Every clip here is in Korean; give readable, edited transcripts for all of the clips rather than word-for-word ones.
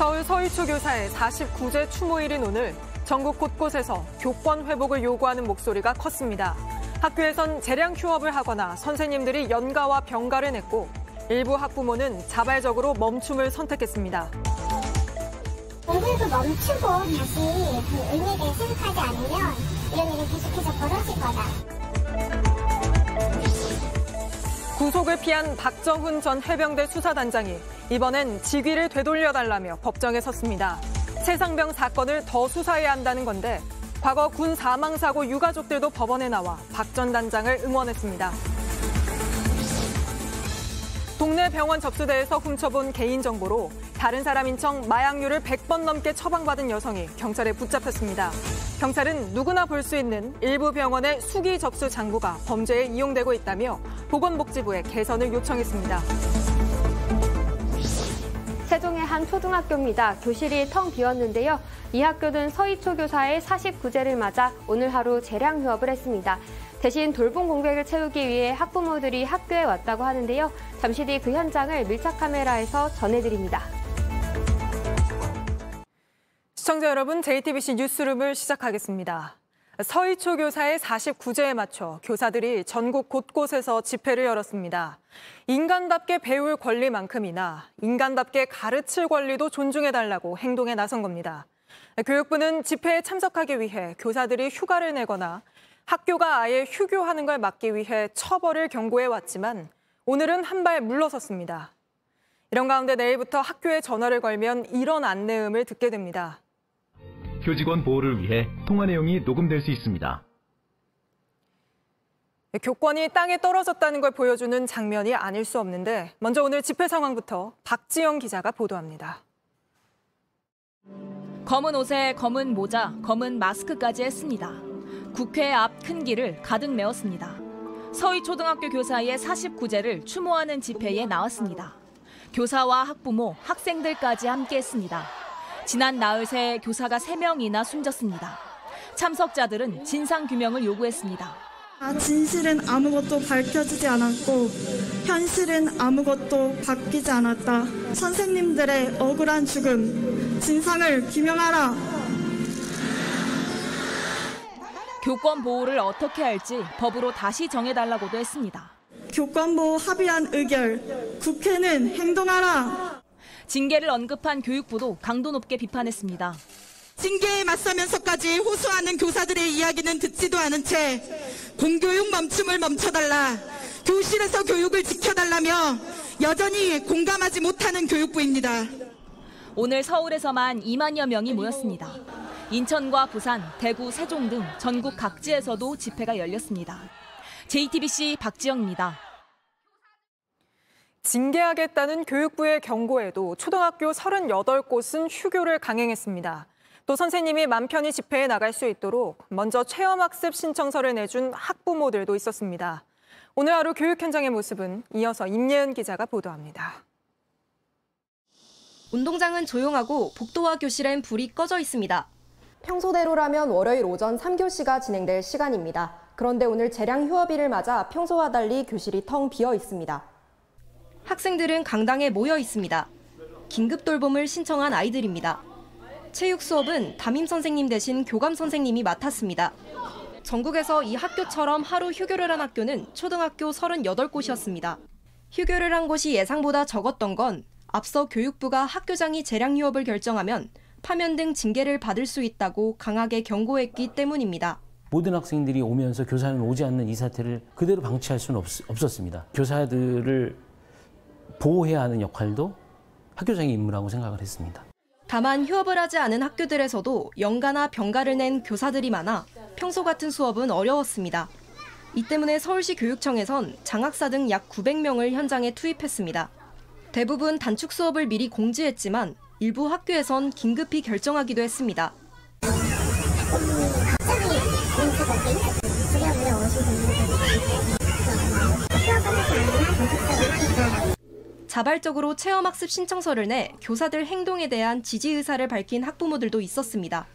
서울 서희초 교사의 49제 추모일인 오늘 전국 곳곳에서 교권 회복을 요구하는 목소리가 컸습니다. 학교에선 재량 휴업을 하거나 선생님들이 연가와 병가를 냈고 일부 학부모는 자발적으로 멈춤을 선택했습니다. 공부도 멈추고 다시 의미를 수습하지 않으면 이런 일이 계속해서 벌어질 거다. 구속을 피한 박정훈 전 해병대 수사단장이 이번엔 직위를 되돌려달라며 법정에 섰습니다. 최상병 사건을 더 수사해야 한다는 건데 과거 군 사망사고 유가족들도 법원에 나와 박 전 단장을 응원했습니다. 동네 병원 접수대에서 훔쳐본 개인정보로 다른 사람인 척 마약류를 100번 넘게 처방받은 여성이 경찰에 붙잡혔습니다. 경찰은 누구나 볼 수 있는 일부 병원의 수기 접수 장부가 범죄에 이용되고 있다며 보건복지부에 개선을 요청했습니다. 세종의 한 초등학교입니다. 교실이 텅 비었는데요. 이 학교는 서희초 교사의 49제를 맞아 오늘 하루 재량 휴업을 했습니다. 대신 돌봄 공백을 채우기 위해 학부모들이 학교에 왔다고 하는데요. 잠시 뒤 그 현장을 밀착 카메라에서 전해드립니다. 시청자 여러분, JTBC 뉴스룸을 시작하겠습니다. 서희초 교사의 49제에 맞춰 교사들이 전국 곳곳에서 집회를 열었습니다. 인간답게 배울 권리만큼이나 인간답게 가르칠 권리도 존중해달라고 행동에 나선 겁니다. 교육부는 집회에 참석하기 위해 교사들이 휴가를 내거나 학교가 아예 휴교하는 걸 막기 위해 처벌을 경고해왔지만 오늘은 한 발 물러섰습니다. 이런 가운데 내일부터 학교에 전화를 걸면 이런 안내음을 듣게 됩니다. 교직원 보호를 위해 통화 내용이 녹음될 수 있습니다. 교권이 땅에 떨어졌다는 걸 보여주는 장면이 아닐 수 없는데 먼저 오늘 집회 상황부터 박지영 기자가 보도합니다. 검은 옷에 검은 모자, 검은 마스크까지 했습니다. 국회 앞 큰 길을 가득 메웠습니다. 서희초등학교 교사의 49제를 추모하는 집회에 나왔습니다. 교사와 학부모, 학생들까지 함께했습니다. 지난 나흘 새 교사가 3명이나 숨졌습니다. 참석자들은 진상규명을 요구했습니다. 진실은 아무것도 밝혀지지 않았고 현실은 아무것도 바뀌지 않았다. 선생님들의 억울한 죽음, 진상을 규명하라. 교권 보호를 어떻게 할지 법으로 다시 정해달라고도 했습니다. 교권보호 합의안 의결, 국회는 행동하라. 징계를 언급한 교육부도 강도 높게 비판했습니다. 징계에 맞서면서까지 호소하는 교사들의 이야기는 듣지도 않은 채 공교육 멈춤을 멈춰달라, 교실에서 교육을 지켜달라며 여전히 공감하지 못하는 교육부입니다. 오늘 서울에서만 2만여 명이 모였습니다. 인천과 부산, 대구, 세종 등 전국 각지에서도 집회가 열렸습니다. JTBC 박지영입니다. 징계하겠다는 교육부의 경고에도 초등학교 38곳은 휴교를 강행했습니다. 또 선생님이 맘 편히 집회에 나갈 수 있도록 먼저 체험학습 신청서를 내준 학부모들도 있었습니다. 오늘 하루 교육 현장의 모습은 이어서 임예은 기자가 보도합니다. 운동장은 조용하고 복도와 교실엔 불이 꺼져 있습니다. 평소대로라면 월요일 오전 3교시가 진행될 시간입니다. 그런데 오늘 재량 휴업일을 맞아 평소와 달리 교실이 텅 비어 있습니다. 학생들은 강당에 모여 있습니다. 긴급 돌봄을 신청한 아이들입니다. 체육 수업은 담임 선생님 대신 교감 선생님이 맡았습니다. 전국에서 이 학교처럼 하루 휴교를 한 학교는 초등학교 38곳이었습니다. 휴교를 한 곳이 예상보다 적었던 건 앞서 교육부가 학교장이 재량 휴업을 결정하면 파면 등 징계를 받을 수 있다고 강하게 경고했기 때문입니다. 모든 학생들이 오면서 교사는 오지 않는 이 사태를 그대로 방치할 수는 없었습니다. 교사들을 보호해야 하는 역할도 학교장의 임무라고 생각을 했습니다. 다만 휴업을 하지 않은 학교들에서도 연가나 병가를 낸 교사들이 많아 평소 같은 수업은 어려웠습니다. 이 때문에 서울시 교육청에선 장학사 등 약 900명을 현장에 투입했습니다. 대부분 단축 수업을 미리 공지했지만 일부 학교에선 긴급히 결정하기도 했습니다. 자발적으로 체험학습 신청서를 내 교사들 행동에 대한 지지 의사를 밝힌 학부모들도 있었습니다.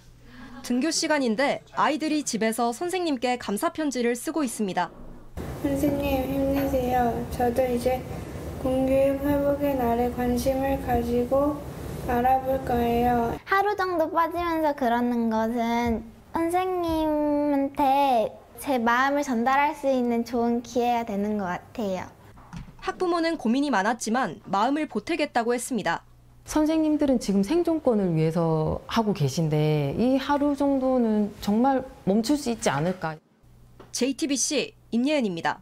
등교 시간인데 아이들이 집에서 선생님께 감사 편지를 쓰고 있습니다. 선생님 힘내세요. 저도 이제 공교육 회복의 날에 관심을 가지고 알아볼 거예요. 하루 정도 빠지면서 그러는 것은 선생님한테 제 마음을 전달할 수 있는 좋은 기회가 되는 것 같아요. 학부모는 고민이 많았지만 마음을 보태겠다고 했습니다. 선생님들은 지금 생존권을 위해서 하고 계신데 이 하루 정도는 정말 멈출 수 있지 않을까. JTBC 임예은입니다.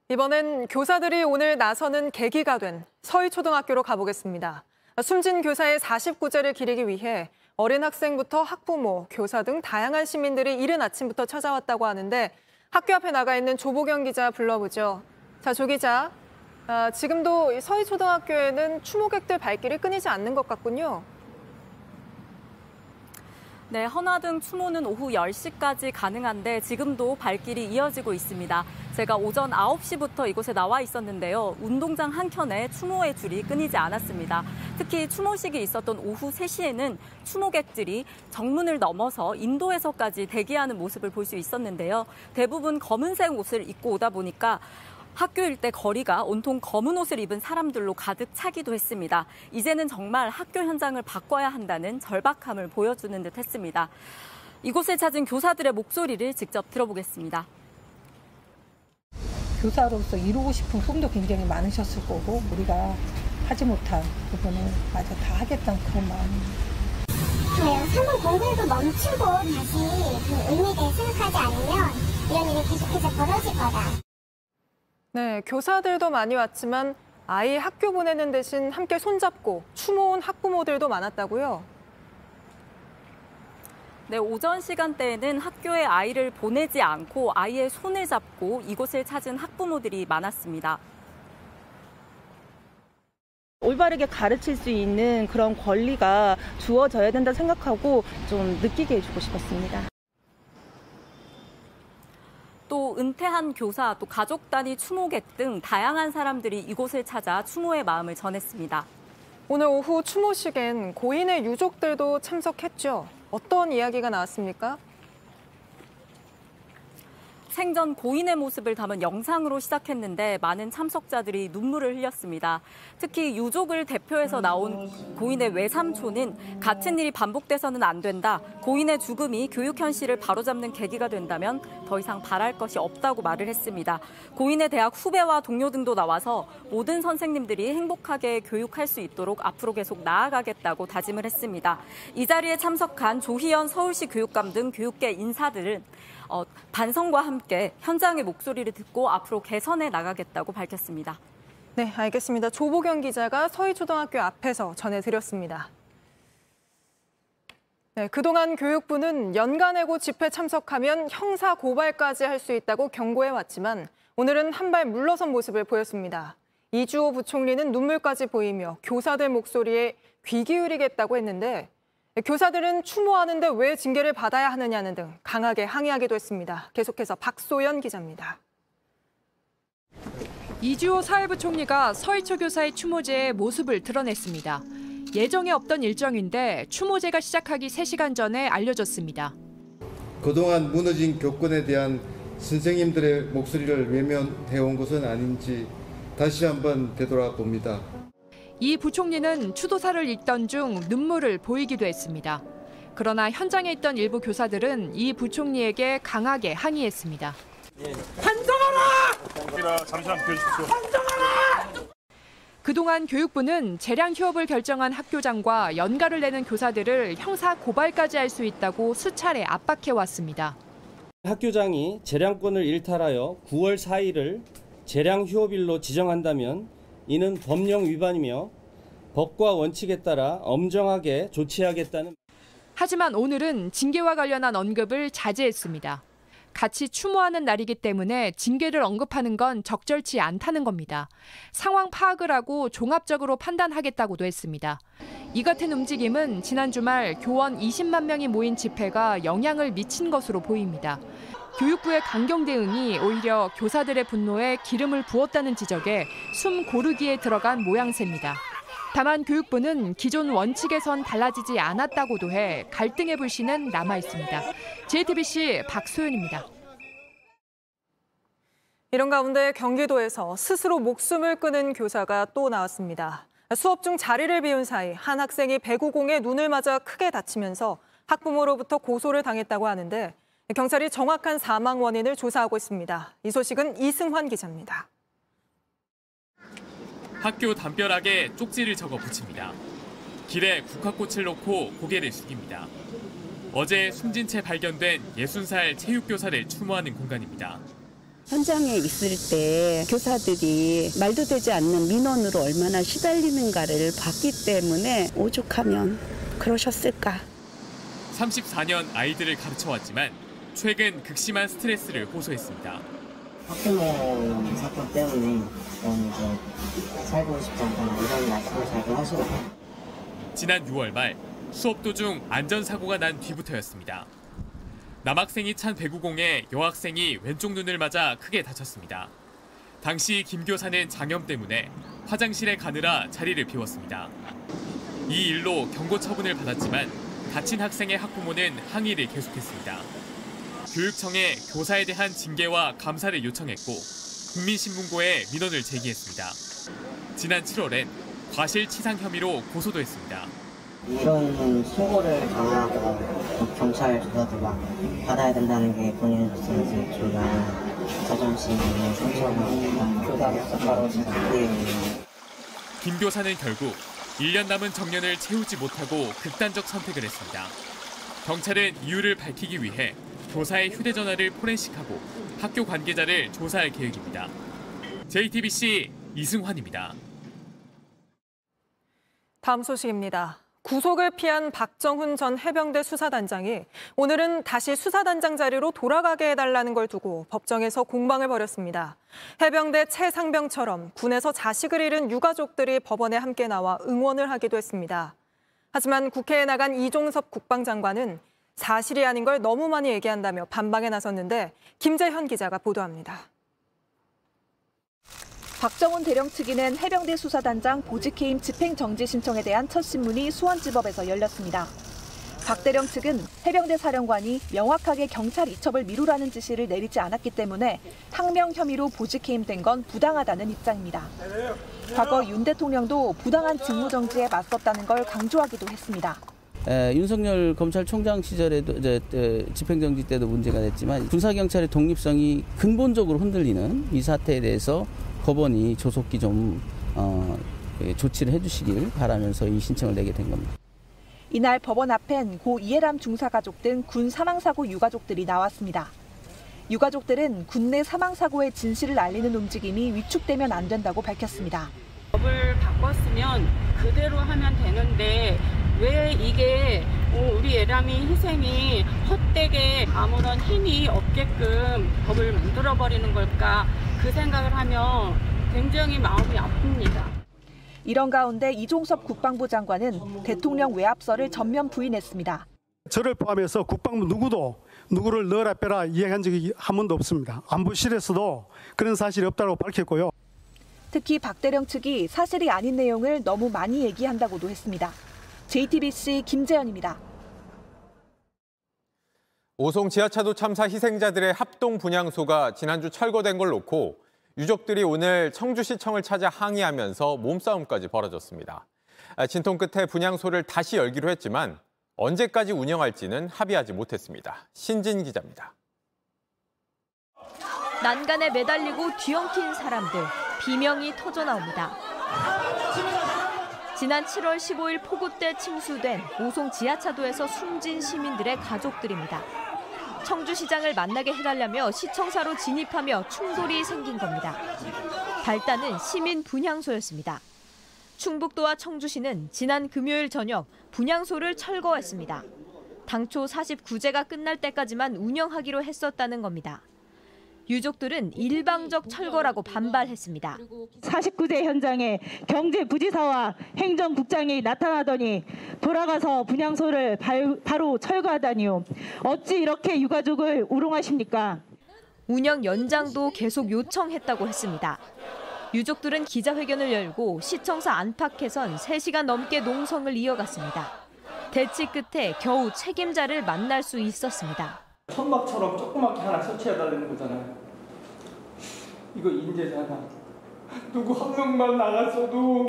이번엔 교사들이 오늘 나서는 계기가 된 서희초등학교로 가보겠습니다. 숨진 교사의 49제를 기리기 위해 어린 학생부터 학부모, 교사 등 다양한 시민들이 이른 아침부터 찾아왔다고 하는데 학교 앞에 나가 있는 조보경 기자 불러보죠. 자, 조 기자, 지금도 서희초등학교에는 추모객들 발길이 끊이지 않는 것 같군요. 네, 헌화등 추모는 오후 10시까지 가능한데 지금도 발길이 이어지고 있습니다. 제가 오전 9시부터 이곳에 나와 있었는데요. 운동장 한켠에 추모의 줄이 끊이지 않았습니다. 특히 추모식이 있었던 오후 3시에는 추모객들이 정문을 넘어서 인도에서까지 대기하는 모습을 볼 수 있었는데요. 대부분 검은색 옷을 입고 오다 보니까 학교 일대 거리가 온통 검은 옷을 입은 사람들로 가득 차기도 했습니다. 이제는 정말 학교 현장을 바꿔야 한다는 절박함을 보여주는 듯 했습니다. 이곳을 찾은 교사들의 목소리를 직접 들어보겠습니다. 교사로서 이루고 싶은 꿈도 굉장히 많으셨을 거고 우리가 하지 못한 부분을 마저 다 하겠다는 그런 마음입니다. 네, 3번 공부도 멈추고 다시 그 의미에 대해 생각하지 않으면 이런 일이 계속해서 벌어질 거다. 네, 교사들도 많이 왔지만 아이 학교 보내는 대신 함께 손잡고 추모 온 학부모들도 많았다고요? 네, 오전 시간대에는 학교에 아이를 보내지 않고 아이의 손을 잡고 이곳을 찾은 학부모들이 많았습니다. 올바르게 가르칠 수 있는 그런 권리가 주어져야 된다 생각하고 좀 느끼게 해주고 싶었습니다. 또 은퇴한 교사, 또 가족 단위 추모객 등 다양한 사람들이 이곳을 찾아 추모의 마음을 전했습니다. 오늘 오후 추모식엔 고인의 유족들도 참석했죠. 어떤 이야기가 나왔습니까? 생전 고인의 모습을 담은 영상으로 시작했는데 많은 참석자들이 눈물을 흘렸습니다. 특히 유족을 대표해서 나온 고인의 외삼촌은 같은 일이 반복돼서는 안 된다. 고인의 죽음이 교육 현실을 바로잡는 계기가 된다면 더 이상 바랄 것이 없다고 말을 했습니다. 고인의 대학 후배와 동료 등도 나와서 모든 선생님들이 행복하게 교육할 수 있도록 앞으로 계속 나아가겠다고 다짐을 했습니다. 이 자리에 참석한 조희연 서울시 교육감 등 교육계 인사들은 반성과 함께 현장의 목소리를 듣고 앞으로 개선해 나가겠다고 밝혔습니다. 네, 알겠습니다. 조보경 기자가 서희초등학교 앞에서 전해드렸습니다. 네, 그동안 교육부는 연간해고 집회 참석하면 형사 고발까지 할 수 있다고 경고해왔지만 오늘은 한 발 물러선 모습을 보였습니다. 이주호 부총리는 눈물까지 보이며 교사들 목소리에 귀 기울이겠다고 했는데 교사들은 추모하는데 왜 징계를 받아야 하느냐는 등 강하게 항의하기도 했습니다. 계속해서 박소연 기자입니다. 이주호 사회부총리가 서희초 교사의 추모제에 모습을 드러냈습니다. 예정에 없던 일정인데 추모제가 시작하기 3시간 전에 알려졌습니다. 그동안 무너진 교권에 대한 선생님들의 목소리를 외면해온 것은 아닌지 다시 한번 되돌아봅니다. 이 부총리는 추도사를 읽던 중 눈물을 보이기도 했습니다. 그러나 현장에 있던 일부 교사들은 이 부총리에게 강하게 항의했습니다. 반성하라! 잠시만 비켜주십시오. 반성하라! 그동안 교육부는 재량 휴업을 결정한 학교장과 연가를 내는 교사들을 형사 고발까지 할 수 있다고 수차례 압박해왔습니다. 학교장이 재량권을 일탈하여 9월 4일을 재량 휴업일로 지정한다면 이는 법령 위반이며 법과 원칙에 따라 엄정하게 조치하겠다는. 하지만 오늘은 징계와 관련한 언급을 자제했습니다. 같이 추모하는 날이기 때문에 징계를 언급하는 건 적절치 않다는 겁니다. 상황 파악을 하고 종합적으로 판단하겠다고도 했습니다. 이 같은 움직임은 지난 주말 교원 20만 명이 모인 집회가 영향을 미친 것으로 보입니다. 교육부의 강경 대응이 오히려 교사들의 분노에 기름을 부었다는 지적에 숨 고르기에 들어간 모양새입니다. 다만 교육부는 기존 원칙에선 달라지지 않았다고도 해 갈등의 불씨는 남아있습니다. JTBC 박소연입니다. 이런 가운데 경기도에서 스스로 목숨을 끊은 교사가 또 나왔습니다. 수업 중 자리를 비운 사이 한 학생이 배구공에 눈을 맞아 크게 다치면서 학부모로부터 고소를 당했다고 하는데 경찰이 정확한 사망 원인을 조사하고 있습니다. 이 소식은 이승환 기자입니다. 학교 담벼락에 쪽지를 적어 붙입니다. 길에 국화꽃을 놓고 고개를 숙입니다. 어제 숨진 채 발견된 60살 체육교사를 추모하는 공간입니다. 현장에 있을 때 교사들이 말도 되지 않는 민원으로 얼마나 시달리는가를 봤기 때문에 오죽하면 그러셨을까. 34년 아이들을 가르쳐왔지만 최근 극심한 스트레스를 호소했습니다. 학부모 사건 때문에 이제 살고 싶지 않다 이런 말씀을 자주 하시거든요. 지난 6월 말 수업 도중 안전사고가 난 뒤부터였습니다. 남학생이 찬 배구공에 여학생이 왼쪽 눈을 맞아 크게 다쳤습니다. 당시 김 교사는 장염 때문에 화장실에 가느라 자리를 비웠습니다. 이 일로 경고 처분을 받았지만 다친 학생의 학부모는 항의를 계속했습니다. 교육청에 교사에 대한 징계와 감사를 요청했고 국민신문고에 민원을 제기했습니다. 지난 7월엔 과실치상 혐의로 고소도 했습니다. 이런 신고를 당하고 경찰 조사도 막 받아야 된다는 게 본인으로서 이제 좀 많은 자존심에 상처가 교사로서 바로 생각해요. 김 교사는 결국 1년 남은 정년을 채우지 못하고 극단적 선택을 했습니다. 경찰은 이유를 밝히기 위해 교사의 휴대전화를 포렌식하고 학교 관계자를 조사할 계획입니다. JTBC 이승환입니다. 다음 소식입니다. 구속을 피한 박정훈 전 해병대 수사단장이 오늘은 다시 수사단장 자리로 돌아가게 해달라는 걸 두고 법정에서 공방을 벌였습니다. 해병대 최상병처럼 군에서 자식을 잃은 유가족들이 법원에 함께 나와 응원을 하기도 했습니다. 하지만 국회에 나간 이종섭 국방장관은 사실이 아닌 걸 너무 많이 얘기한다며 반박에 나섰는데 김재현 기자가 보도합니다. 박정훈 대령 측위는 해병대 수사단장 보직해임 집행정지 신청에 대한 첫 신문이 수원지법에서 열렸습니다. 박 대령 측은 해병대 사령관이 명확하게 경찰 이첩을 미루라는 지시를 내리지 않았기 때문에 항명 혐의로 보직해임된 건 부당하다는 입장입니다. 과거 윤 대통령도 부당한 직무정지에 맞섰다는 걸 강조하기도 했습니다. 윤석열 검찰총장 시절에도 집행정지 때도 문제가 됐지만 군사경찰의 독립성이 근본적으로 흔들리는 이 사태에 대해서 법원이 조속히 좀 조치를 해주시길 바라면서 이 신청을 내게 된 겁니다. 이날 법원 앞엔 고 이해람 중사가족 등 군 사망사고 유가족들이 나왔습니다. 유가족들은 군 내 사망사고의 진실을 알리는 움직임이 위축되면 안 된다고 밝혔습니다. 법을 바꿨으면 그대로 하면 되는데 왜 이게 우리 예람이 희생이 헛되게 아무런 힘이 없게끔 법을 만들어버리는 걸까 그 생각을 하면 굉장히 마음이 아픕니다. 이런 가운데 이종섭 국방부 장관은 대통령 외압설을 전면 부인했습니다. 저를 포함해서 국방부 누구도 누구를 넣어라 빼라 이야기한 적이 한 번도 없습니다. 안보실에서도 그런 사실이 없다고 밝혔고요. 특히 박 대령 측이 사실이 아닌 내용을 너무 많이 얘기한다고도 했습니다. JTBC 김재현입니다. 오송 지하차도 참사 희생자들의 합동 분향소가 지난주 철거된 걸 놓고 유족들이 오늘 청주시청을 찾아 항의하면서 몸싸움까지 벌어졌습니다. 진통 끝에 분향소를 다시 열기로 했지만 언제까지 운영할지는 합의하지 못했습니다. 신진 기자입니다. 난간에 매달리고 뒤엉킨 사람들, 비명이 터져나옵니다. 지난 7월 15일 폭우 때 침수된 오송 지하차도에서 숨진 시민들의 가족들입니다. 청주시장을 만나게 해달라며 시청사로 진입하며 충돌이 생긴 겁니다. 발단은 시민 분향소였습니다. 충북도와 청주시는 지난 금요일 저녁 분향소를 철거했습니다. 당초 49제가 끝날 때까지만 운영하기로 했었다는 겁니다. 유족들은 일방적 철거라고 반발했습니다. 49제 현장에 경제부지사와 행정국장이 나타나더니 돌아가서 분향소를 바로 철거하다니요. 어찌 이렇게 유가족을 우롱하십니까? 운영 연장도 계속 요청했다고 했습니다. 유족들은 기자회견을 열고 시청사 안팎에선 3시간 넘게 농성을 이어갔습니다. 대치 끝에 겨우 책임자를 만날 수 있었습니다. 천막처럼 조그맣게 하나 설치해달라는 거잖아요. 이거 인재잖아. 누구 한 명만 나갔어도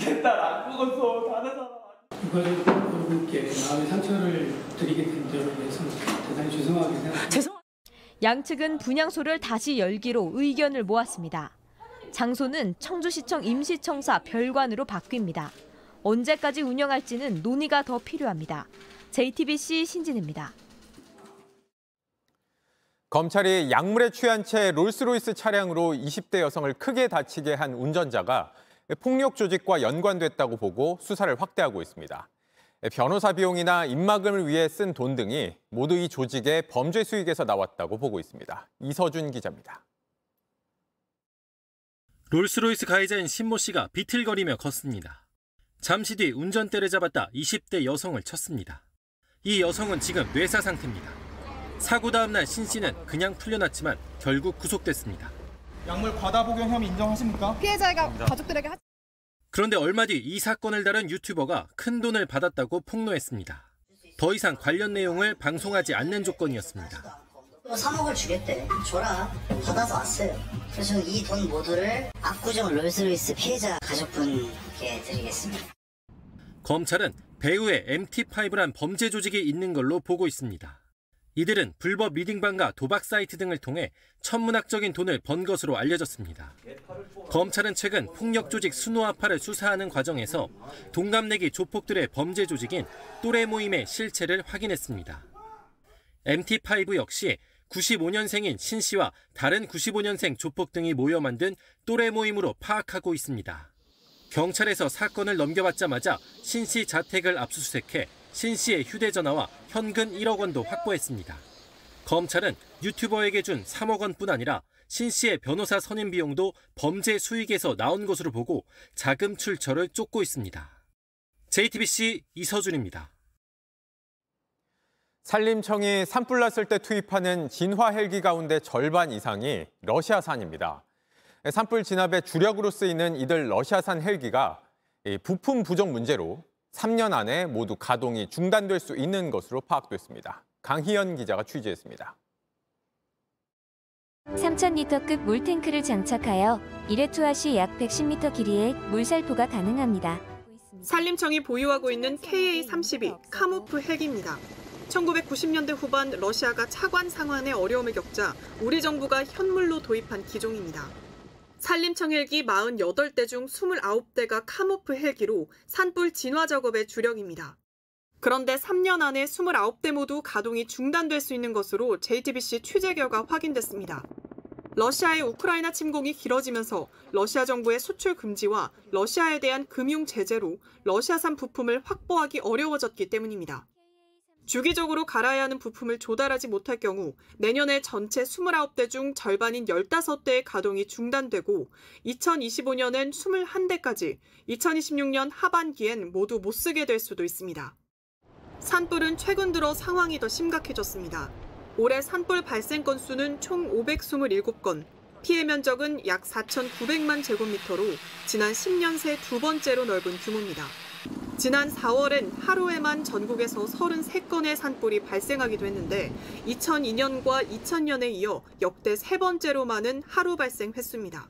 셋딸 안 죽었어. 다른 사람. 이걸 여러분께 마음의 상처를 드리게 된 점에 대해서 대단히 죄송하게 생각합니다. 양측은 분향소를 다시 열기로 의견을 모았습니다. 장소는 청주시청 임시청사 별관으로 바뀝니다. 언제까지 운영할지는 논의가 더 필요합니다. JTBC 신진입니다. 검찰이 약물에 취한 채 롤스로이스 차량으로 20대 여성을 크게 다치게 한 운전자가 폭력 조직과 연관됐다고 보고 수사를 확대하고 있습니다. 변호사 비용이나 입막음을 위해 쓴 돈 등이 모두 이 조직의 범죄 수익에서 나왔다고 보고 있습니다. 이서준 기자입니다. 롤스로이스 가해자인 신모 씨가 비틀거리며 걷습니다. 잠시 뒤 운전대를 잡았다 20대 여성을 쳤습니다. 이 여성은 지금 뇌사 상태입니다. 사고 다음 날 신 씨는 그냥 풀려났지만 결국 구속됐습니다. 약물 과다 복용 혐의 인정하십니까? 피해자가 가족들에게 그런데 얼마 뒤 이 사건을 다룬 유튜버가 큰 돈을 받았다고 폭로했습니다. 더 이상 관련 내용을 방송하지 않는 조건이었습니다. 3억을 주겠대. 줘라. 받아서 왔어요. 그래서 이 돈 모두를 압구정 롤스로이스 피해자 가족분께 드리겠습니다. 검찰은 배우의 MT5란 범죄 조직이 있는 걸로 보고 있습니다. 이들은 불법 리딩방과 도박 사이트 등을 통해 천문학적인 돈을 번 것으로 알려졌습니다. 검찰은 최근 폭력 조직 수노아파를 수사하는 과정에서 동갑내기 조폭들의 범죄 조직인 또래 모임의 실체를 확인했습니다. MT5 역시 95년생인 신 씨와 다른 95년생 조폭 등이 모여 만든 또래 모임으로 파악하고 있습니다. 경찰에서 사건을 넘겨받자마자 신 씨 자택을 압수수색해 신 씨의 휴대전화와 현금 1억 원도 확보했습니다. 검찰은 유튜버에게 준 3억 원뿐 아니라 신 씨의 변호사 선임 비용도 범죄 수익에서 나온 것으로 보고 자금 출처를 쫓고 있습니다. JTBC 이서준입니다. 산림청이 산불 났을 때 투입하는 진화 헬기 가운데 절반 이상이 러시아산입니다. 산불 진압에 주력으로 쓰이는 이들 러시아산 헬기가 부품 부족 문제로 3년 안에 모두 가동이 중단될 수 있는 것으로 파악됐습니다. 강희연 기자가 취재했습니다. 3,000리터급 물탱크를 장착하여 1회 투하 시 약 110m 길이의 물살포가 가능합니다. 산림청이 보유하고 있는 KA-32 카모프 헬기입니다. 1990년대 후반 러시아가 차관 상환에 어려움을 겪자 우리 정부가 현물로 도입한 기종입니다. 산림청 헬기 48대 중 29대가 카모프 헬기로 산불 진화 작업의 주력입니다. 그런데 3년 안에 29대 모두 가동이 중단될 수 있는 것으로 JTBC 취재 결과 확인됐습니다. 러시아의 우크라이나 침공이 길어지면서 러시아 정부의 수출 금지와 러시아에 대한 금융 제재로 러시아산 부품을 확보하기 어려워졌기 때문입니다. 주기적으로 갈아야 하는 부품을 조달하지 못할 경우 내년에 전체 29대 중 절반인 15대의 가동이 중단되고 2025년엔 21대까지, 2026년 하반기엔 모두 못 쓰게 될 수도 있습니다. 산불은 최근 들어 상황이 더 심각해졌습니다. 올해 산불 발생 건수는 총 527건, 피해 면적은 약 4,900만 제곱미터로 지난 10년 새 두 번째로 넓은 규모입니다. 지난 4월엔 하루에만 전국에서 33건의 산불이 발생하기도 했는데 2002년과 2000년에 이어 역대 세 번째로 많은 하루 발생 횟수입니다.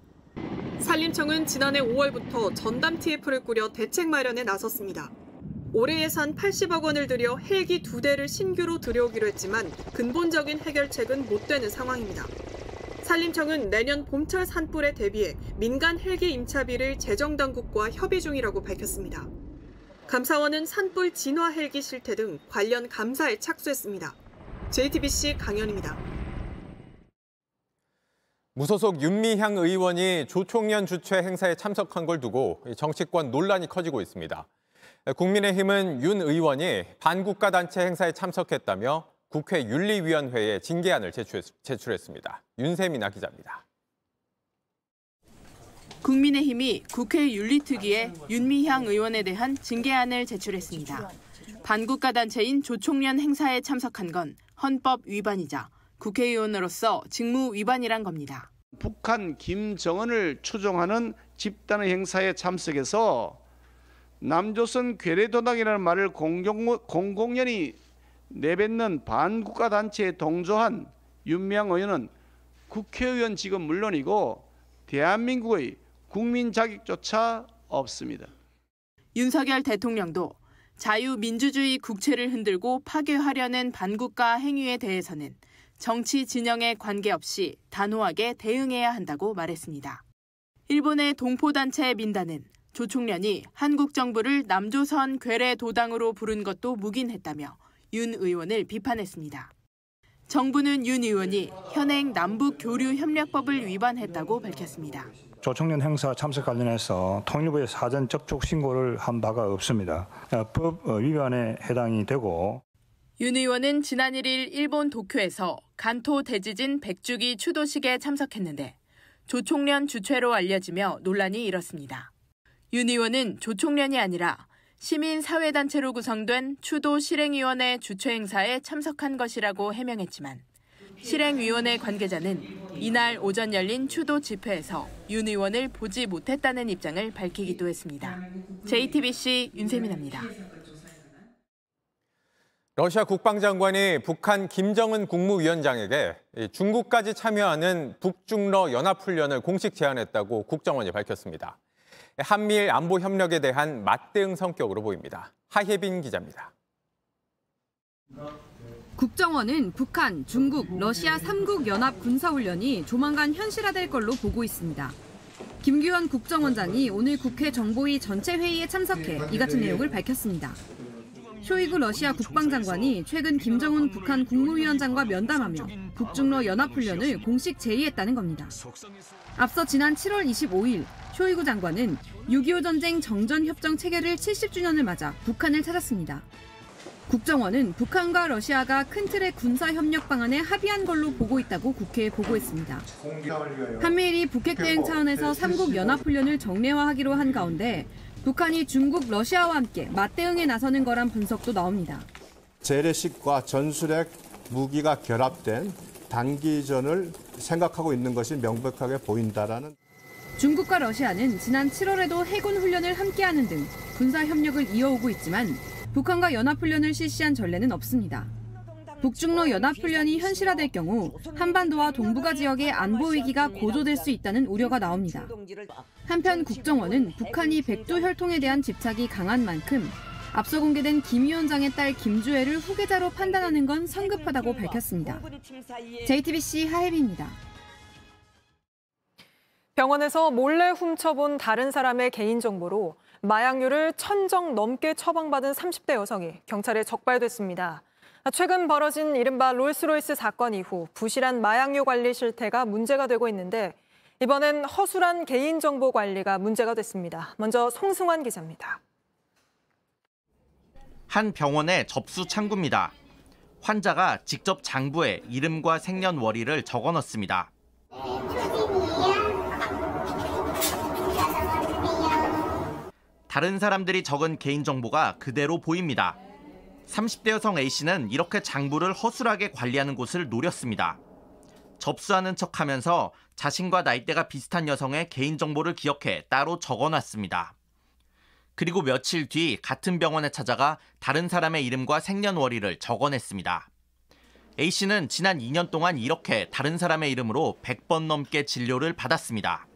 산림청은 지난해 5월부터 전담 TF를 꾸려 대책 마련에 나섰습니다. 올해 예산 80억 원을 들여 헬기 2대를 신규로 들여오기로 했지만 근본적인 해결책은 못 되는 상황입니다. 산림청은 내년 봄철 산불에 대비해 민간 헬기 임차비를 재정당국과 협의 중이라고 밝혔습니다. 감사원은 산불 진화 헬기 실태 등 관련 감사에 착수했습니다. JTBC 강연입니다. 무소속 윤미향 의원이 조총련 주최 행사에 참석한 걸 두고 정치권 논란이 커지고 있습니다. 국민의힘은 윤 의원이 반국가 단체 행사에 참석했다며 국회 윤리위원회에 징계안을 제출했습니다. 윤세민아 기자입니다. 국민의힘이 국회 윤리특위에 윤미향 의원에 대한 징계안을 제출했습니다. 반국가 단체인 조총련 행사에 참석한 건 헌법 위반이자 국회의원으로서 직무 위반이란 겁니다. 북한 김정은을 추종하는 집단의 행사에 참석해서 남조선 괴뢰도당이라는 말을 공공연히 내뱉는 반국가 단체에 동조한 윤미향 의원은 국회의원 직은 물론이고 대한민국의 국민 자격조차 없습니다. 윤석열 대통령도 자유민주주의 국채를 흔들고 파괴하려는 반국가 행위에 대해서는 정치 진영에 관계없이 단호하게 대응해야 한다고 말했습니다. 일본의 동포단체 민단은 조 총련이 한국 정부를 남조선 괴뢰 도당으로 부른 것도 묵인했다며 윤 의원을 비판했습니다. 정부는 윤 의원이 현행 남북교류협력법을 위반했다고 밝혔습니다. 조 총련 행사 참석 관련해서 통일부에 사전 접촉 신고를 한 바가 없습니다. 법 위반에 해당이 되고. 윤 의원은 지난 1일 일본 도쿄에서 간토 대지진 100주기 추도식에 참석했는데 조 총련 주최로 알려지며 논란이 일었습니다. 윤 의원은 조 총련이 아니라 시민사회단체로 구성된 추도 실행위원회 주최 행사에 참석한 것이라고 해명했지만 실행위원회 관계자는 이날 오전 열린 추도 집회에서 윤 의원을 보지 못했다는 입장을 밝히기도 했습니다. JTBC 윤세민입니다. 러시아 국방장관이 북한 김정은 국무위원장에게 중국까지 참여하는 북중러 연합훈련을 공식 제안했다고 국정원이 밝혔습니다. 한미일 안보 협력에 대한 맞대응 성격으로 보입니다. 하혜빈 기자입니다. 국정원은 북한, 중국, 러시아 3국 연합 군사훈련이 조만간 현실화될 걸로 보고 있습니다. 김규현 국정원장이 오늘 국회 정보위 전체 회의에 참석해 이 같은 내용을 밝혔습니다. 쇼이구 러시아 국방장관이 최근 김정은 북한 국무위원장과 면담하며 북중러 연합훈련을 공식 제의했다는 겁니다. 앞서 지난 7월 25일 쇼이구 장관은 6.25 전쟁 정전협정 체결을 70주년을 맞아 북한을 찾았습니다. 국정원은 북한과 러시아가 큰 틀의 군사협력 방안에 합의한 걸로 보고 있다고 국회에 보고했습니다. 한미일이 북핵 대응 차원에서 3국 연합훈련을 정례화하기로 한 가운데 북한이 중국, 러시아와 함께 맞대응에 나서는 거란 분석도 나옵니다. 재래식과 전술핵 무기가 결합된 단기전을 생각하고 있는 것이 명백하게 보인다라는. 중국과 러시아는 지난 7월에도 해군 훈련을 함께하는 등 군사 협력을 이어오고 있지만 북한과 연합훈련을 실시한 전례는 없습니다. 북중러 연합훈련이 현실화될 경우 한반도와 동북아 지역의 안보 위기가 고조될 수 있다는 우려가 나옵니다. 한편 국정원은 북한이 백두 혈통에 대한 집착이 강한 만큼 앞서 공개된 김 위원장의 딸 김주애를 후계자로 판단하는 건 성급하다고 밝혔습니다. JTBC 하혜빈입니다. 병원에서 몰래 훔쳐본 다른 사람의 개인정보로 마약류를 1,000정 넘게 처방받은 30대 여성이 경찰에 적발됐습니다. 최근 벌어진 이른바 롤스로이스 사건 이후 부실한 마약류 관리 실태가 문제가 되고 있는데 이번엔 허술한 개인정보 관리가 문제가 됐습니다. 먼저 송승환 기자입니다. 한 병원의 접수 창구입니다. 환자가 직접 장부에 이름과 생년월일을 적어 넣습니다. 다른 사람들이 적은 개인정보가 그대로 보입니다. 30대 여성 A씨는 이렇게 장부를 허술하게 관리하는 곳을 노렸습니다. 접수하는 척하면서 자신과 나이대가 비슷한 여성의 개인정보를 기억해 따로 적어놨습니다. 그리고 며칠 뒤 같은 병원에 찾아가 다른 사람의 이름과 생년월일을 적어냈습니다. A씨는 지난 2년 동안 이렇게 다른 사람의 이름으로 100번 넘게 진료를 받았습니다.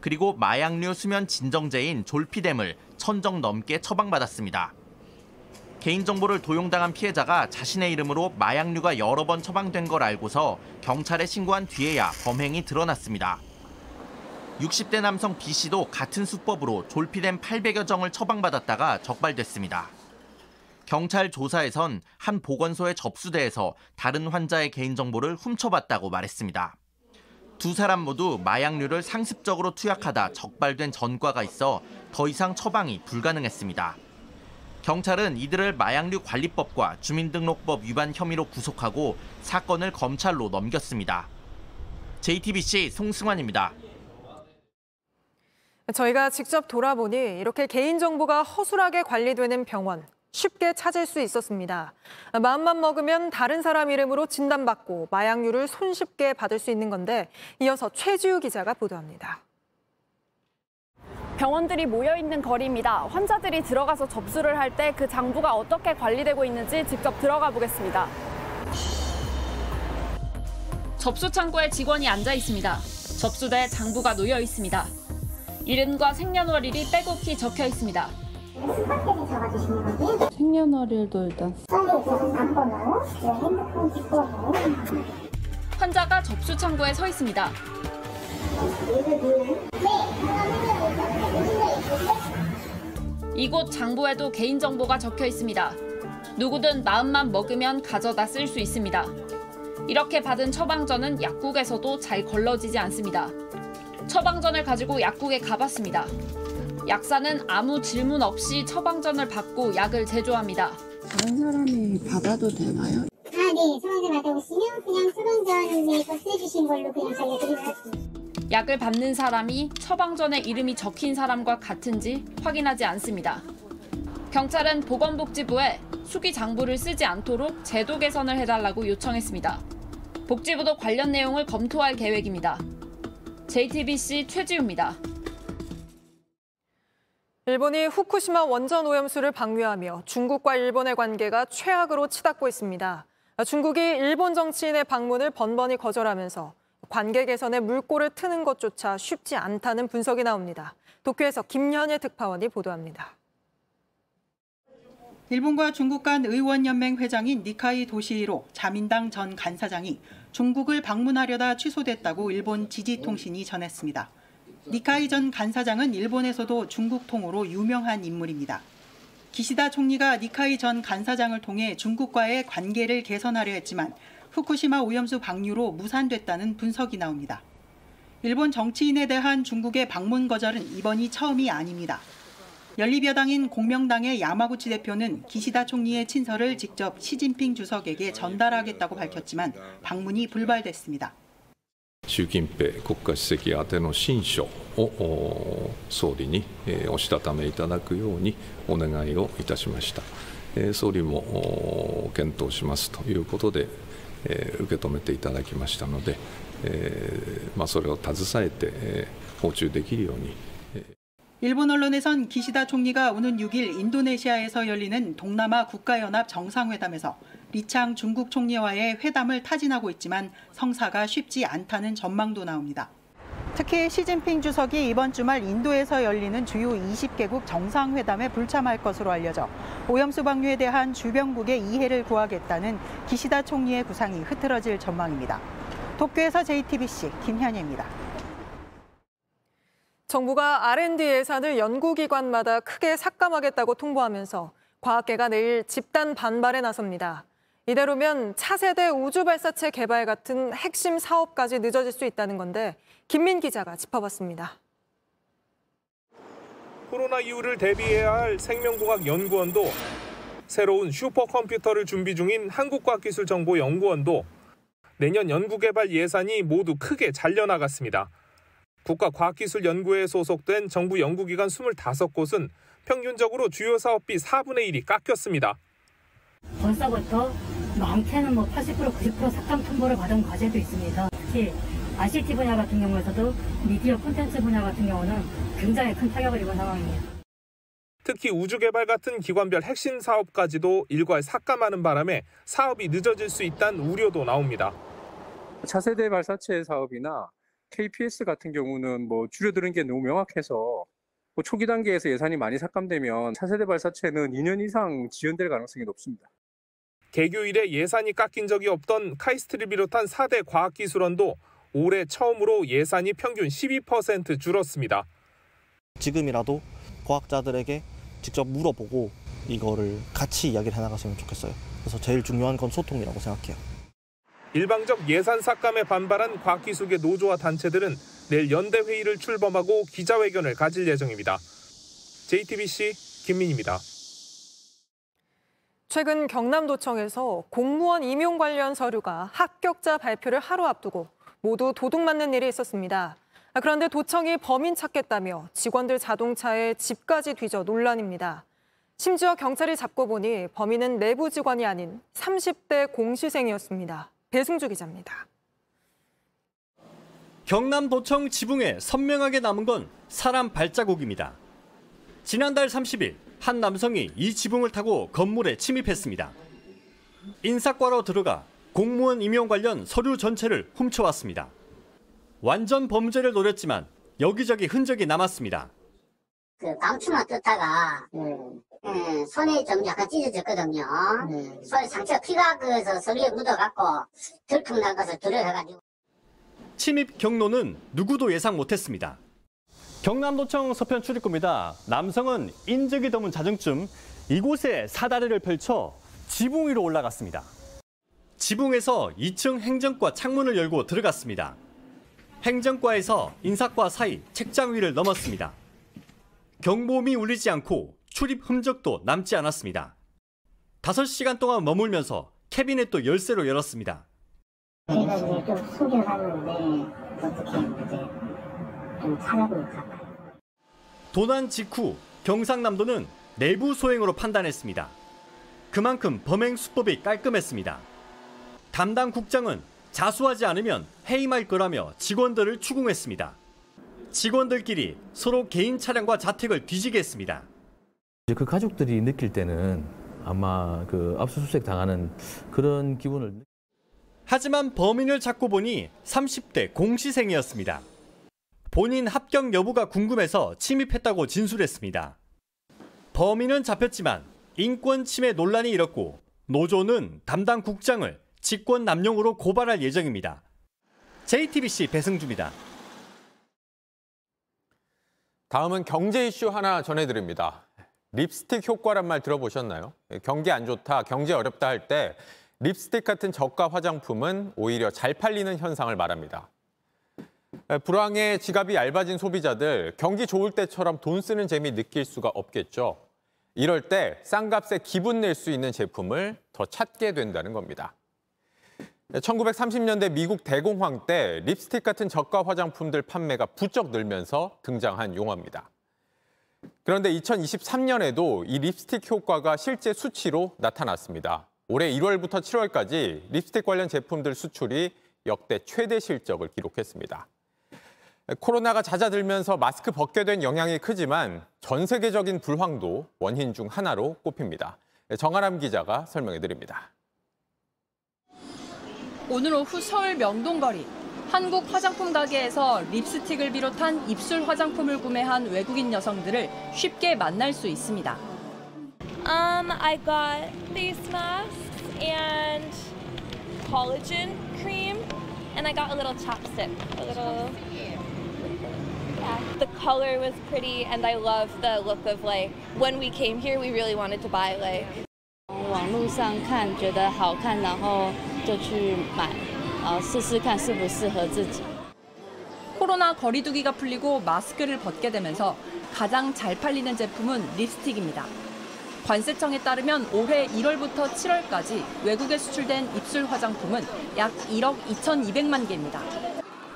그리고 마약류 수면 진정제인 졸피뎀을 1,000정 넘게 처방받았습니다. 개인정보를 도용당한 피해자가 자신의 이름으로 마약류가 여러 번 처방된 걸 알고서 경찰에 신고한 뒤에야 범행이 드러났습니다. 60대 남성 B씨도 같은 수법으로 졸피뎀 800여 정을 처방받았다가 적발됐습니다. 경찰 조사에선 한 보건소의 접수대에서 다른 환자의 개인정보를 훔쳐봤다고 말했습니다. 두 사람 모두 마약류를 상습적으로 투약하다 적발된 전과가 있어 더 이상 처방이 불가능했습니다. 경찰은 이들을 마약류 관리법과 주민등록법 위반 혐의로 구속하고 사건을 검찰로 넘겼습니다. JTBC 송승환입니다. 저희가 직접 돌아보니 이렇게 개인정보가 허술하게 관리되는 병원 쉽게 찾을 수 있었습니다. 마음만 먹으면 다른 사람 이름으로 진단받고 마약류를 손쉽게 받을 수 있는 건데 이어서 최지우 기자가 보도합니다. 병원들이 모여있는 거리입니다. 환자들이 들어가서 접수를 할 때 그 장부가 어떻게 관리되고 있는지 직접 들어가 보겠습니다. 접수 창구에 직원이 앉아 있습니다. 접수대에 장부가 놓여 있습니다. 이름과 생년월일이 빼곡히 적혀 있습니다. 스마트폰 잡아주시는 거지? 생년월일도 일단. 빨리 계속 바꿔놓고 핸드폰 뒷번호. 환자가 접수 창구에 서 있습니다. 이곳 장부에도 개인정보가 적혀 있습니다. 누구든 마음만 먹으면 가져다 쓸 수 있습니다. 이렇게 받은 처방전은 약국에서도 잘 걸러지지 않습니다. 처방전을 가지고 약국에 가봤습니다. 약사는 아무 질문 없이 처방전을 받고 약을 제조합니다. 다른 사람이 받아도 되나요? 네. 처방전 받아오시면 그냥 처방전에 접수해주신 걸로 그냥 저희가 드리겠습니다. 약을 받는 사람이 처방전에 이름이 적힌 사람과 같은지 확인하지 않습니다. 경찰은 보건복지부에 수기 장부를 쓰지 않도록 제도 개선을 해달라고 요청했습니다. 복지부도 관련 내용을 검토할 계획입니다. JTBC 최지우입니다. 일본이 후쿠시마 원전 오염수를 방류하며 중국과 일본의 관계가 최악으로 치닫고 있습니다. 중국이 일본 정치인의 방문을 번번이 거절하면서 관계 개선에 물꼬를 트는 것조차 쉽지 않다는 분석이 나옵니다. 도쿄에서 김현예 특파원이 보도합니다. 일본과 중국 간 의원연맹 회장인 니카이 도시히로 자민당 전 간사장이 중국을 방문하려다 취소됐다고 일본 지지통신이 전했습니다. 니카이 전 간사장은 일본에서도 중국 통으로 유명한 인물입니다. 기시다 총리가 니카이 전 간사장을 통해 중국과의 관계를 개선하려 했지만 후쿠시마 오염수 방류로 무산됐다는 분석이 나옵니다. 일본 정치인에 대한 중국의 방문 거절은 이번이 처음이 아닙니다. 연립여당인 공명당의 야마구치 대표는 기시다 총리의 친서를 직접 시진핑 주석에게 전달하겠다고 밝혔지만 방문이 불발됐습니다. 習近平国家主席宛ての親書を総理におしたためいただくようにお願いをいたしました。総理も検討しますということで受け止めていただきましたので、それを携えて訪中できるように。 일본 언론에선 기시다 총리가 오는 6일 인도네시아에서 열리는 동남아 국가연합 정상회담에서 리창 중국 총리와의 회담을 타진하고 있지만 성사가 쉽지 않다는 전망도 나옵니다. 특히 시진핑 주석이 이번 주말 인도에서 열리는 주요 20개국 정상회담에 불참할 것으로 알려져 오염수 방류에 대한 주변국의 이해를 구하겠다는 기시다 총리의 구상이 흐트러질 전망입니다. 도쿄에서 JTBC 김현예입니다. 정부가 R&D 예산을 연구기관마다 크게 삭감하겠다고 통보하면서 과학계가 내일 집단 반발에 나섭니다. 이대로면 차세대 우주발사체 개발 같은 핵심 사업까지 늦어질 수 있다는 건데 김민 기자가 짚어봤습니다. 코로나 이후를 대비해야 할 생명공학연구원도 새로운 슈퍼컴퓨터를 준비 중인 한국과학기술정보연구원도 내년 연구개발 예산이 모두 크게 잘려나갔습니다. 국가과학기술연구회에 소속된 정부 연구기관 25곳은 평균적으로 주요 사업비 4분의 1이 깎였습니다. 벌써부터 많게는 80%, 90% 삭감 통보를 받은 과제도 있습니다. 특히 ICT 분야 같은 경우에서도 미디어 콘텐츠 분야 같은 경우는 굉장히 큰 타격을 입은 상황입니다. 특히 우주개발 같은 기관별 핵심 사업까지도 일괄 삭감하는 바람에 사업이 늦어질 수 있다는 우려도 나옵니다. 차세대 발사체 사업이나 KPS 같은 경우는 줄여드는 게 너무 명확해서 초기 단계에서 예산이 많이 삭감되면 차세대 발사체는 2년 이상 지연될 가능성이 높습니다. 개교 이래 예산이 깎인 적이 없던 카이스트를 비롯한 4대 과학기술원도 올해 처음으로 예산이 평균 12% 줄었습니다. 지금이라도 과학자들에게 직접 물어보고 이거를 같이 이야기를 해나갔으면 좋겠어요. 그래서 제일 중요한 건 소통이라고 생각해요. 일방적 예산 삭감에 반발한 과학기술계 노조와 단체들은 내일 연대 회의를 출범하고 기자회견을 가질 예정입니다. JTBC 김민입니다. 최근 경남도청에서 공무원 임용 관련 서류가 합격자 발표를 하루 앞두고 모두 도둑맞는 일이 있었습니다. 그런데 도청이 범인 찾겠다며 직원들 자동차에 집까지 뒤져 논란입니다. 심지어 경찰이 잡고 보니 범인은 내부 직원이 아닌 30대 공시생이었습니다. 배승주 기자입니다. 경남도청 지붕에 선명하게 남은 건 사람 발자국입니다. 지난달 30일 한 남성이 이 지붕을 타고 건물에 침입했습니다. 인사과로 들어가 공무원 임용 관련 서류 전체를 훔쳐왔습니다. 완전 범죄를 노렸지만 여기저기 흔적이 남았습니다. 그 감추만 뜯다가 손에 좀 약간 찢어졌거든요. 손에 상처 피가 그래서 서리에 묻어갖고 들통난 것을 들여해가지고. 침입 경로는 누구도 예상 못했습니다. 경남도청 서편 출입구입니다. 남성은 인적이 드문 자정쯤 이곳에 사다리를 펼쳐 지붕 위로 올라갔습니다. 지붕에서 2층 행정과 창문을 열고 들어갔습니다. 행정과에서 인사과 사이 책장 위를 넘었습니다. 경보음이 울리지 않고 출입 흔적도 남지 않았습니다. 5시간 동안 머물면서 캐비넷도 열쇠로 열었습니다. 제가 이제 좀 숨겨놨는데 어떻게 이제 좀 찾아볼까. 도난 직후 경상남도는 내부 소행으로 판단했습니다. 그만큼 범행 수법이 깔끔했습니다. 담당 국장은 자수하지 않으면 해임할 거라며 직원들을 추궁했습니다. 직원들끼리 서로 개인 차량과 자택을 뒤지게 했습니다. 그 가족들이 느낄 때는 아마 그 압수수색 당하는 그런 기분을. 하지만 범인을 찾고 보니 30대 공시생이었습니다. 본인 합격 여부가 궁금해서 침입했다고 진술했습니다. 범인은 잡혔지만 인권 침해 논란이 일었고 노조는 담당 국장을 직권 남용으로 고발할 예정입니다. JTBC 배승주입니다. 다음은 경제 이슈 하나 전해드립니다. 립스틱 효과란 말 들어보셨나요? 경기 안 좋다, 경제 어렵다 할 때 립스틱 같은 저가 화장품은 오히려 잘 팔리는 현상을 말합니다. 불황에 지갑이 얇아진 소비자들, 경기 좋을 때처럼 돈 쓰는 재미 느낄 수가 없겠죠. 이럴 때 싼 값에 기분 낼 수 있는 제품을 더 찾게 된다는 겁니다. 1930년대 미국 대공황 때 립스틱 같은 저가 화장품들 판매가 부쩍 늘면서 등장한 용어입니다. 그런데 2023년에도 이 립스틱 효과가 실제 수치로 나타났습니다. 올해 1월부터 7월까지 립스틱 관련 제품들 수출이 역대 최대 실적을 기록했습니다. 코로나가 잦아들면서 마스크 벗게 된 영향이 크지만 전 세계적인 불황도 원인 중 하나로 꼽힙니다. 정아람 기자가 설명해 드립니다. 오늘 오후 서울 명동거리. 한국 화장품 가게에서 립스틱을 비롯한 입술 화장품을 구매한 외국인 여성들을 쉽게 만날 수 있습니다. I got face masks and collagen cream, and I got a little chapstick. Yeah, the color was pretty, and I love the look of like when we came here, we really wanted to buy like. 网络上看觉得好看，然后就去买，试试看适不适合自己。 코로나 거리두기가 풀리고 마스크를 벗게 되면서 가장 잘 팔리는 제품은 립스틱입니다. 관세청에 따르면 올해 1월부터 7월까지 외국에 수출된 입술 화장품은 약 1억 2,200만 개입니다.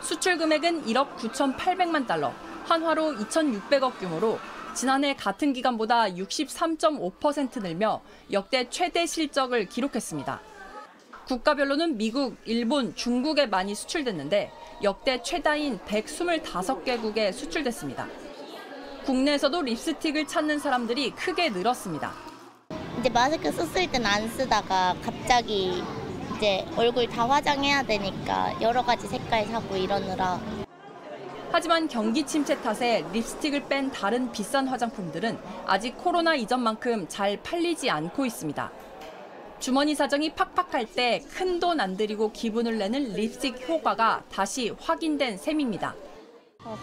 수출 금액은 1억 9,800만 달러, 한화로 2,600억 규모로 지난해 같은 기간보다 63.5% 늘며 역대 최대 실적을 기록했습니다. 국가별로는 미국, 일본, 중국에 많이 수출됐는데 역대 최다인 125개국에 수출됐습니다. 국내에서도 립스틱을 찾는 사람들이 크게 늘었습니다. 이제 마스크 썼을 땐 안 쓰다가 갑자기 이제 얼굴 다 화장해야 되니까 여러 가지 색깔 사고 이러느라. 하지만 경기 침체 탓에 립스틱을 뺀 다른 비싼 화장품들은 아직 코로나 이전만큼 잘 팔리지 않고 있습니다. 주머니 사정이 팍팍할 때 큰 돈 안 들이고 기분을 내는 립스틱 효과가 다시 확인된 셈입니다.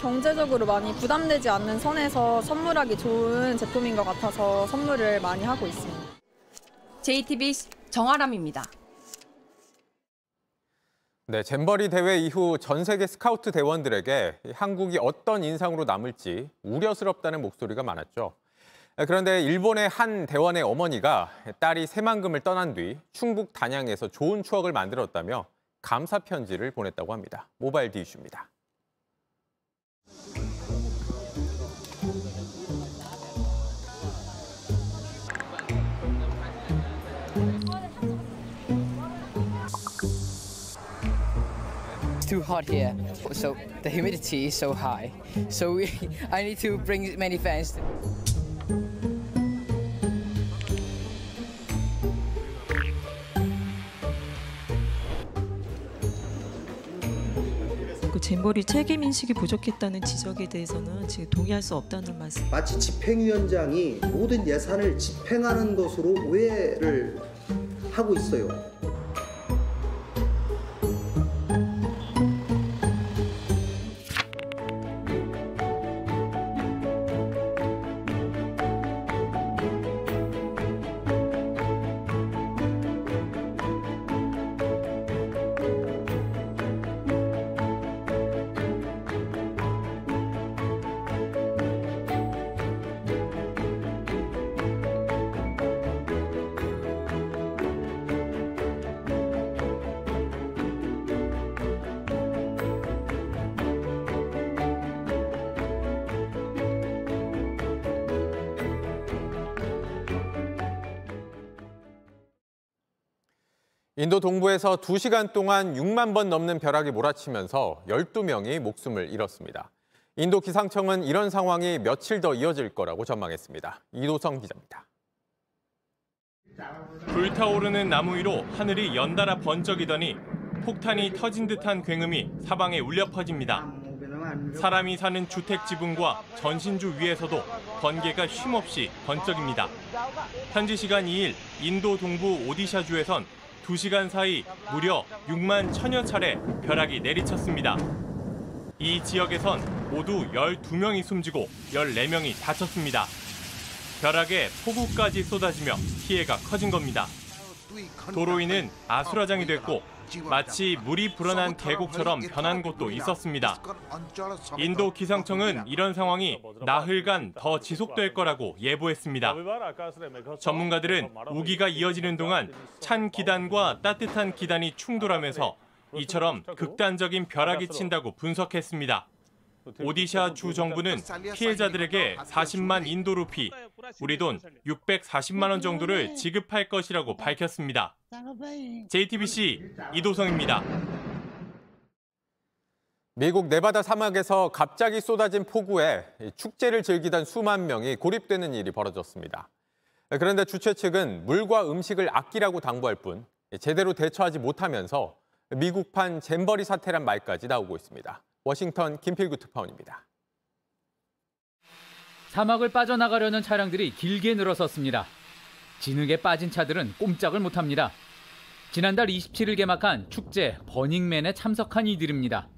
경제적으로 많이 부담되지 않는 선에서 선물하기 좋은 제품인 것 같아서 선물을 많이 하고 있습니다. JTBC 정아람입니다. 네, 잼버리 대회 이후 전 세계 스카우트 대원들에게 한국이 어떤 인상으로 남을지 우려스럽다는 목소리가 많았죠. 그런데 일본의 한 대원의 어머니가 딸이 새만금을 떠난 뒤 충북 단양에서 좋은 추억을 만들었다며 감사 편지를 보냈다고 합니다. 모바일 디이슈입니다. Too hot here, so the humidity is so high. So I need to bring many fans. 잼버리 책임 인식이 부족했다는 지적에 대해서는 지금 동의할 수 없다는 말씀. 마치 집행위원장이 모든 예산을 집행하는 것으로 오해를 하고 있어요. 인도 동부에서 2시간 동안 6만 번 넘는 벼락이 몰아치면서 12명이 목숨을 잃었습니다. 인도 기상청은 이런 상황이 며칠 더 이어질 거라고 전망했습니다. 이도성 기자입니다. 불타오르는 나무 위로 하늘이 연달아 번쩍이더니 폭탄이 터진 듯한 굉음이 사방에 울려 퍼집니다. 사람이 사는 주택 지붕과 전신주 위에서도 번개가 쉼없이 번쩍입니다. 현지 시간 2일 인도 동부 오디샤주에선 2시간 사이 무려 6만 1000여 차례 벼락이 내리쳤습니다. 이 지역에선 모두 12명이 숨지고 14명이 다쳤습니다. 벼락에 폭우까지 쏟아지며 피해가 커진 겁니다. 도로 위는 아수라장이 됐고 마치 물이 불어난 계곡처럼 변한 곳도 있었습니다. 인도 기상청은 이런 상황이 나흘간 더 지속될 거라고 예보했습니다. 전문가들은 우기가 이어지는 동안 찬 기단과 따뜻한 기단이 충돌하면서 이처럼 극단적인 벼락이 친다고 분석했습니다. 오디샤 주 정부는 피해자들에게 40만 인도 루피, 우리 돈 640만 원 정도를 지급할 것이라고 밝혔습니다. JTBC 이도성입니다. 미국 네바다 사막에서 갑자기 쏟아진 폭우에 축제를 즐기던 수만 명이 고립되는 일이 벌어졌습니다. 그런데 주최 측은 물과 음식을 아끼라고 당부할 뿐 제대로 대처하지 못하면서 미국판 잼버리 사태란 말까지 나오고 있습니다. 워싱턴 김필구 특파원입니다. 사막을 빠져나가려는 차량들이 길게 늘어섰습니다. 진흙에 빠진 차들은 꼼짝을 못합니다. 지난달 27일 개막한 축제 버닝맨에 참석한 이들입니다.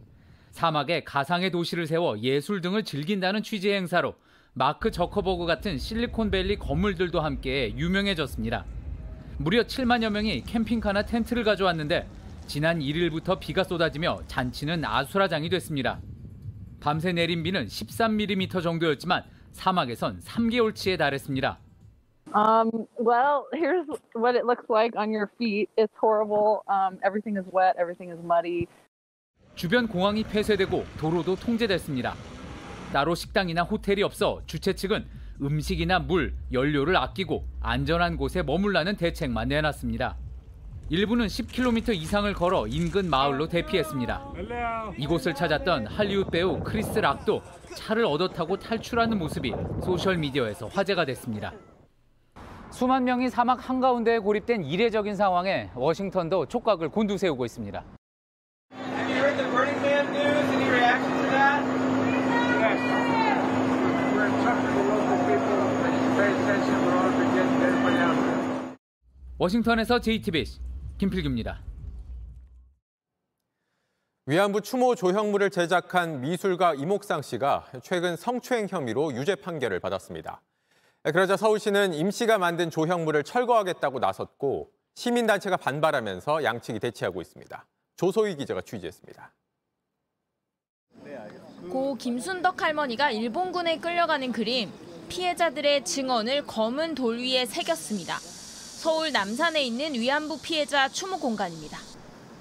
사막에 가상의 도시를 세워 예술 등을 즐긴다는 취지의 행사로 마크 저커버그 같은 실리콘밸리 건물들도 함께 유명해졌습니다. 무려 7만여 명이 캠핑카나 텐트를 가져왔는데 지난 1일부터 비가 쏟아지며 잔치는 아수라장이 됐습니다. 밤새 내린 비는 13mm 정도였지만 사막에선 3개월치에 달했습니다. Well, here's what it looks like on your feet. It's horrible. Everything is wet. Everything is muddy. 주변 공항이 폐쇄되고 도로도 통제됐습니다. 따로 식당이나 호텔이 없어 주최 측은 음식이나 물, 연료를 아끼고 안전한 곳에 머물라는 대책만 내놨습니다. 일부는 10km 이상을 걸어 인근 마을로 대피했습니다. 이곳을 찾았던 할리우드 배우 크리스 락도 차를 얻어 타고 탈출하는 모습이 소셜미디어에서 화제가 됐습니다. 수만 명이 사막 한가운데에 고립된 이례적인 상황에 워싱턴도 촉각을 곤두세우고 있습니다. 워싱턴에서 JTBC 김필규입니다. 위안부 추모 조형물을 제작한 미술가 이목상 씨가 최근 성추행 혐의로 유죄 판결을 받았습니다. 그러자 서울시는 임 씨가 만든 조형물을 철거하겠다고 나섰고 시민단체가 반발하면서 양측이 대치하고 있습니다. 조소희 기자가 취재했습니다. 고 김순덕 할머니가 일본군에 끌려가는 그림, 피해자들의 증언을 검은 돌 위에 새겼습니다. 서울 남산에 있는 위안부 피해자 추모 공간입니다.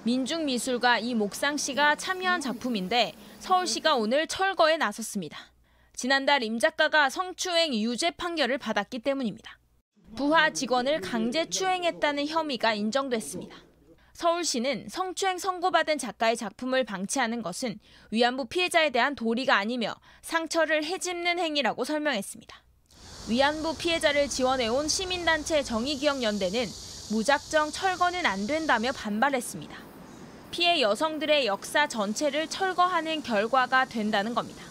민중미술가 이목상 씨가 참여한 작품인데 서울시가 오늘 철거에 나섰습니다. 지난달 임 작가가 성추행 유죄 판결을 받았기 때문입니다. 부하 직원을 강제 추행했다는 혐의가 인정됐습니다. 서울시는 성추행 선고받은 작가의 작품을 방치하는 것은 위안부 피해자에 대한 도리가 아니며 상처를 헤집는 행위라고 설명했습니다. 위안부 피해자를 지원해온 시민단체 정의기억연대는 무작정 철거는 안 된다며 반발했습니다. 피해 여성들의 역사 전체를 철거하는 결과가 된다는 겁니다.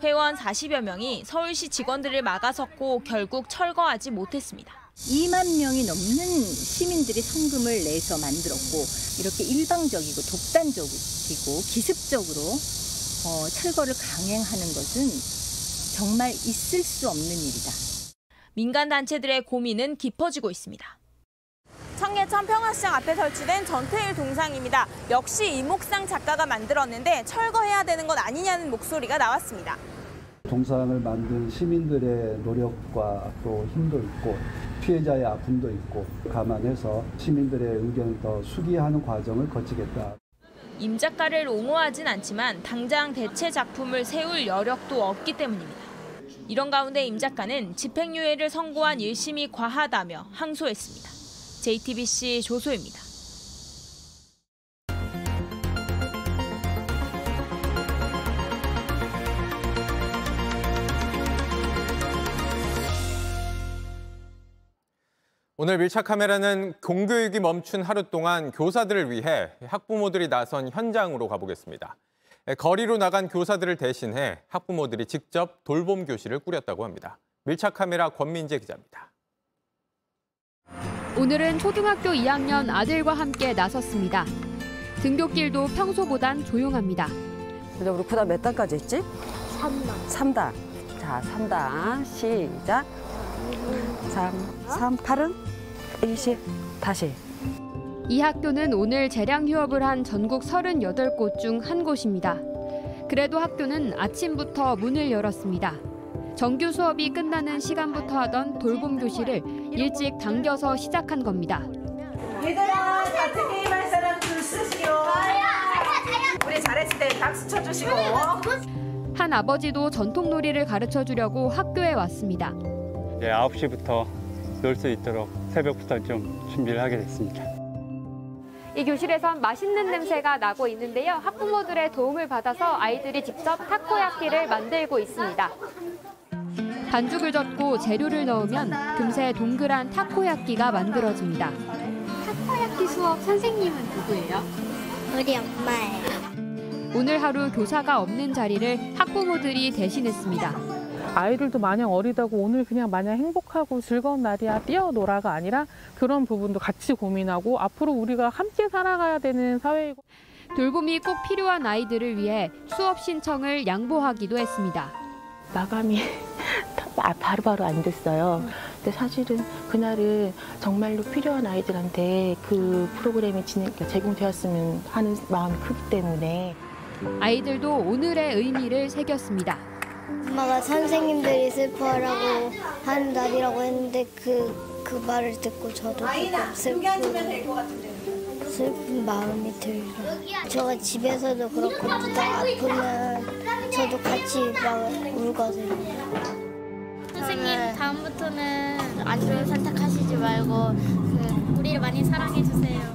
회원 40여 명이 서울시 직원들을 막아섰고 결국 철거하지 못했습니다. 2만 명이 넘는 시민들이 성금을 내서 만들었고 이렇게 일방적이고 독단적이고 기습적으로 철거를 강행하는 것은 정말 있을 수 없는 일이다. 민간단체들의 고민은 깊어지고 있습니다. 청계천 평화시장 앞에 설치된 전태일 동상입니다. 역시 이목상 작가가 만들었는데 철거해야 되는 것 아니냐는 목소리가 나왔습니다. 동상을 만든 시민들의 노력과 또 힘도 있고 피해자의 아픔도 있고 감안해서 시민들의 의견을 더 수기하는 과정을 거치겠다. 임 작가를 옹호하진 않지만 당장 대체 작품을 세울 여력도 없기 때문입니다. 이런 가운데 임 작가는 집행유예를 선고한 1심이 과하다며 항소했습니다. JTBC 조소입니다. 오늘 밀착 카메라는 공교육이 멈춘 하루 동안 교사들을 위해 학부모들이 나선 현장으로 가보겠습니다. 거리로 나간 교사들을 대신해 학부모들이 직접 돌봄 교실을 꾸렸다고 합니다. 밀착 카메라 권민재 기자입니다. 오늘은 초등학교 2학년 아들과 함께 나섰습니다. 등굣길도 평소보단 조용합니다. 우리 그다음 몇 단까지 했지? 3단. 3단. 자, 3단 시작. 3, 8은 20, 다시. 이 학교는 오늘 재량 휴업을 한 전국 38곳 중 한 곳입니다. 그래도 학교는 아침부터 문을 열었습니다. 정규 수업이 끝나는 시간부터 하던 돌봄 교실을 일찍 당겨서 시작한 겁니다. 얘들아, 같은 게임 할 사람 줄 쓰시오. 우리 잘했을 때 박수 쳐주시고. 한 아버지도 전통놀이를 가르쳐 주려고 학교에 왔습니다. 이제 9시부터 놀 수 있도록 새벽부터 좀 준비를 하게 됐습니다. 이 교실에선 맛있는 냄새가 나고 있는데요. 학부모들의 도움을 받아서 아이들이 직접 타코야키를 만들고 있습니다. 반죽을 젓고 재료를 넣으면 금세 동그란 타코야키가 만들어집니다. 타코야키 수업 선생님은 누구예요? 우리 엄마예요. 오늘 하루 교사가 없는 자리를 학부모들이 대신했습니다. 아이들도 마냥 어리다고 오늘 그냥 마냥 행복하고 즐거운 날이야 뛰어놀아가 아니라 그런 부분도 같이 고민하고 앞으로 우리가 함께 살아가야 되는 사회이고. 돌봄이 꼭 필요한 아이들을 위해 수업 신청을 양보하기도 했습니다. 마감이 바로바로 안 됐어요. 근데 사실은 그날은 정말로 필요한 아이들한테 그 프로그램이 제공되었으면 하는 마음이 크기 때문에. 아이들도 오늘의 의미를 새겼습니다. 엄마가 선생님들이 슬퍼하라고 하는 날이라고 했는데 그 말을 듣고 저도 슬픈 마음이 들어요. 제가 집에서도 그렇고 또 아프면 저도 같이 막 울거든요. 선생님 다음부터는 안 좋은 선택하시지 말고 우리를 많이 사랑해 주세요.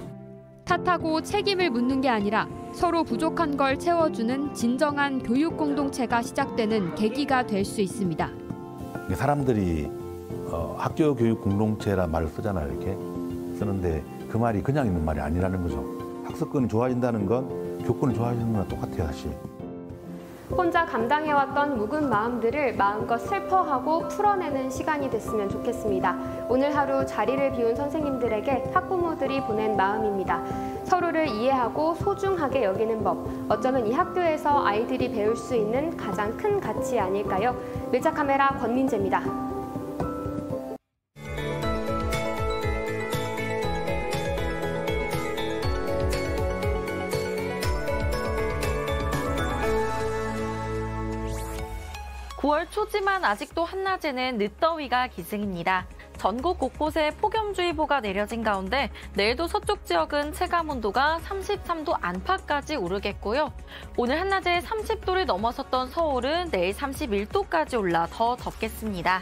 탓하고 책임을 묻는 게 아니라 서로 부족한 걸 채워주는 진정한 교육 공동체가 시작되는 계기가 될 수 있습니다. 사람들이 학교 교육 공동체란 말을 쓰잖아요. 이렇게 쓰는데 그 말이 그냥 있는 말이 아니라는 거죠. 학습권이 좋아진다는 건 교권이 좋아지는 거랑 똑같아요, 사실. 혼자 감당해왔던 묵은 마음들을 마음껏 슬퍼하고 풀어내는 시간이 됐으면 좋겠습니다. 오늘 하루 자리를 비운 선생님들에게 학부모들이 보낸 마음입니다. 서로를 이해하고 소중하게 여기는 법, 어쩌면 이 학교에서 아이들이 배울 수 있는 가장 큰 가치 아닐까요? 밀착 카메라 권민재입니다. 9월 초지만 아직도 한낮에는 늦더위가 기승입니다. 전국 곳곳에 폭염주의보가 내려진 가운데 내일도 서쪽 지역은 체감온도가 33도 안팎까지 오르겠고요. 오늘 한낮에 30도를 넘어섰던 서울은 내일 31도까지 올라 더 덥겠습니다.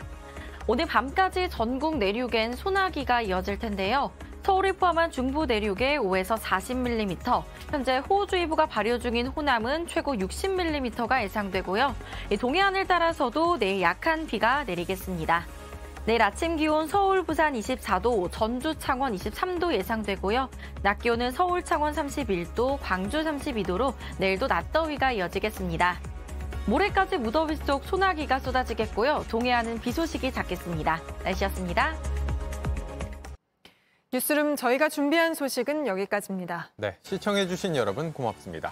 오늘 밤까지 전국 내륙엔 소나기가 이어질 텐데요. 서울을 포함한 중부 내륙에 5에서 40mm, 현재 호우주의보가 발효 중인 호남은 최고 60mm가 예상되고요. 동해안을 따라서도 내일 약한 비가 내리겠습니다. 내일 아침 기온 서울, 부산 24도, 전주, 창원 23도 예상되고요. 낮 기온은 서울, 창원 31도, 광주 32도로 내일도 낮더위가 이어지겠습니다. 모레까지 무더위 속 소나기가 쏟아지겠고요. 동해안은 비 소식이 잦겠습니다. 날씨였습니다. 뉴스룸 저희가 준비한 소식은 여기까지입니다. 네, 시청해주신 여러분 고맙습니다.